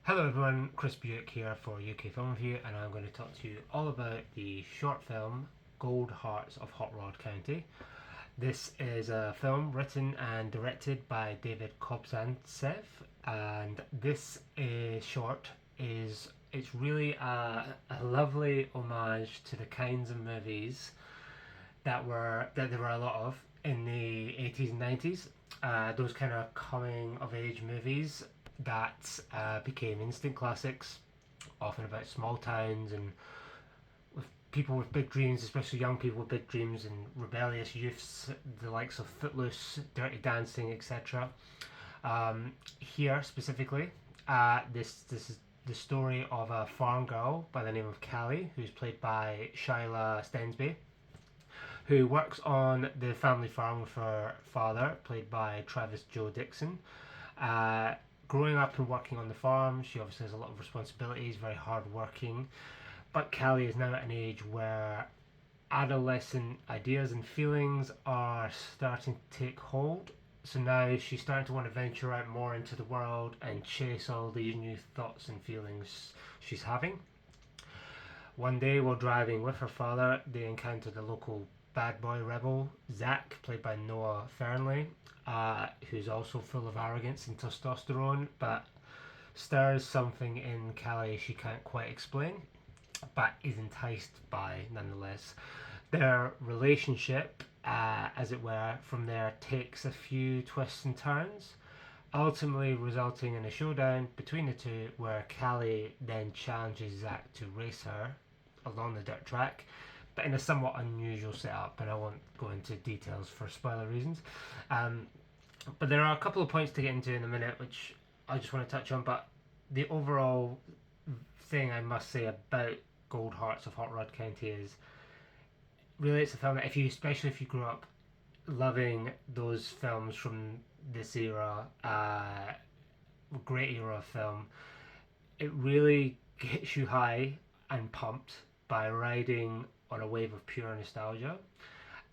Hello everyone, Chris Buick here for UK Film Review, and I'm going to talk to you all about the short film Gold Hearts of Hot Rod County. This is a film written and directed by David Kobzantsev, and this is short is it's really a lovely homage to the kinds of movies that there were a lot of in the 80s and 90s. Those kind of coming of age movies that became instant classics, often about small towns and with people with big dreams, especially young people with big dreams and rebellious youths, the likes of Footloose, Dirty Dancing, etc. Here specifically, this is the story of a farm girl by the name of Callie, who's played by Shyla Stensby, who works on the family farm with her father, played by Travis Joe Dixon. Uh, Growing up and working on the farm, she obviously has a lot of responsibilities, very hard working. But Callie is now at an age where adolescent ideas and feelings are starting to take hold. So now she's starting to want to venture out more into the world and chase all these new thoughts and feelings she's having. One day, while driving with her father, they encountered a local bad boy rebel, Zack, played by Noah Fearnley, who's also full of arrogance and testosterone, but stirs something in Callie she can't quite explain, but is enticed by nonetheless. Their relationship, as it were, from there takes a few twists and turns, ultimately resulting in a showdown between the two where Callie then challenges Zack to race her along the dirt track, but in a somewhat unusual setup, and I won't go into details for spoiler reasons. Um, but there are a couple of points to get into in a minute, which I just want to touch on. But the overall thing I must say about Gold Hearts of Hot Rod County is really it's a film that especially if you grew up loving those films from this era, great era of film, it really gets you high and pumped by riding on a wave of pure nostalgia.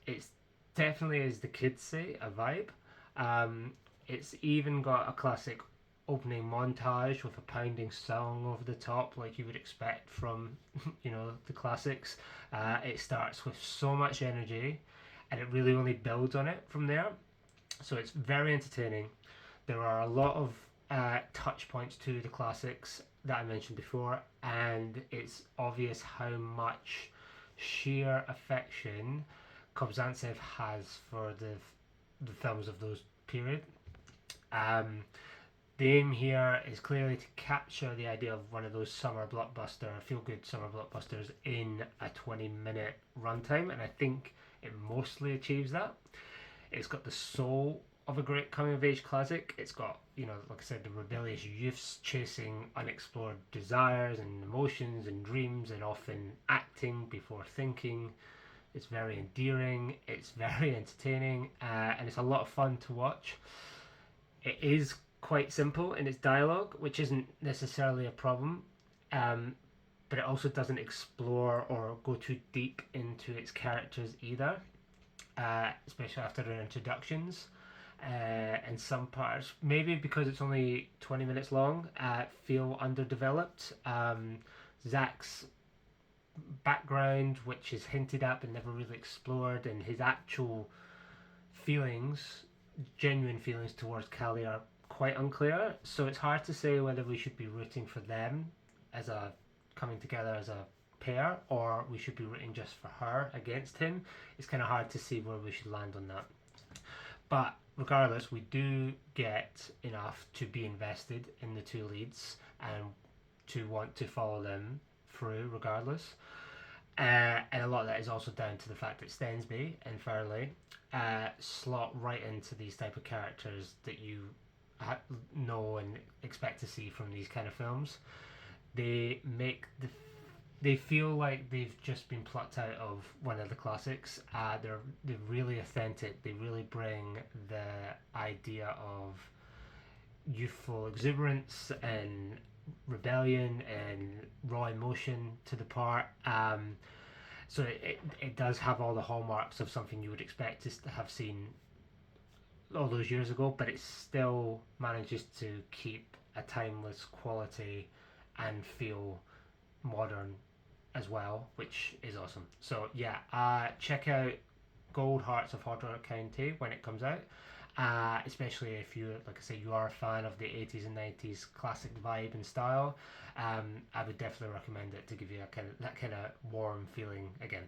It's definitely, as the kids say, a vibe. It's even got a classic opening montage with a pounding song over the top, like you would expect from, the classics. It starts with so much energy, and it really only builds on it from there. So it's very entertaining. There are a lot of touch points to the classics that I mentioned before, and it's obvious how much sheer affection Kobzantsev has for the films of those period. Um, the aim here is clearly to capture the idea of one of those feel-good summer blockbusters in a 20-minute runtime, and I think it mostly achieves that. It's got the soul of a great coming-of-age classic. It's got, like I said, the rebellious youths chasing unexplored desires and emotions and dreams and often acting before thinking. It's very endearing, it's very entertaining, and it's a lot of fun to watch. It is quite simple in its dialogue, which isn't necessarily a problem, um, but it also doesn't explore or go too deep into its characters either, especially after their introductions. And some parts, maybe because it's only 20 minutes long, feel underdeveloped. Zack's background, which is hinted at but never really explored, and his actual feelings, genuine feelings towards Callie, are quite unclear. So it's hard to say whether we should be rooting for them as a coming together as a pair, or we should be rooting just for her against him. It's kind of hard to see where we should land on that. But regardless, we do get enough to be invested in the two leads and to want to follow them through regardless. And a lot of that is also down to the fact that Stensby and Fearnley slot right into these type of characters that you know and expect to see from these kind of films. They make they feel like they've just been plucked out of one of the classics. They're really authentic. They really bring the idea of youthful exuberance and rebellion and raw emotion to the part. So it does have all the hallmarks of something you would expect to have seen all those years ago, but it still manages to keep a timeless quality and feel modern as well, which is awesome. So yeah, check out Gold Hearts of Hot Rod County when it comes out. Especially if you, like I say, you are a fan of the 80s and 90s classic vibe and style. I would definitely recommend it to give you that kind of warm feeling again.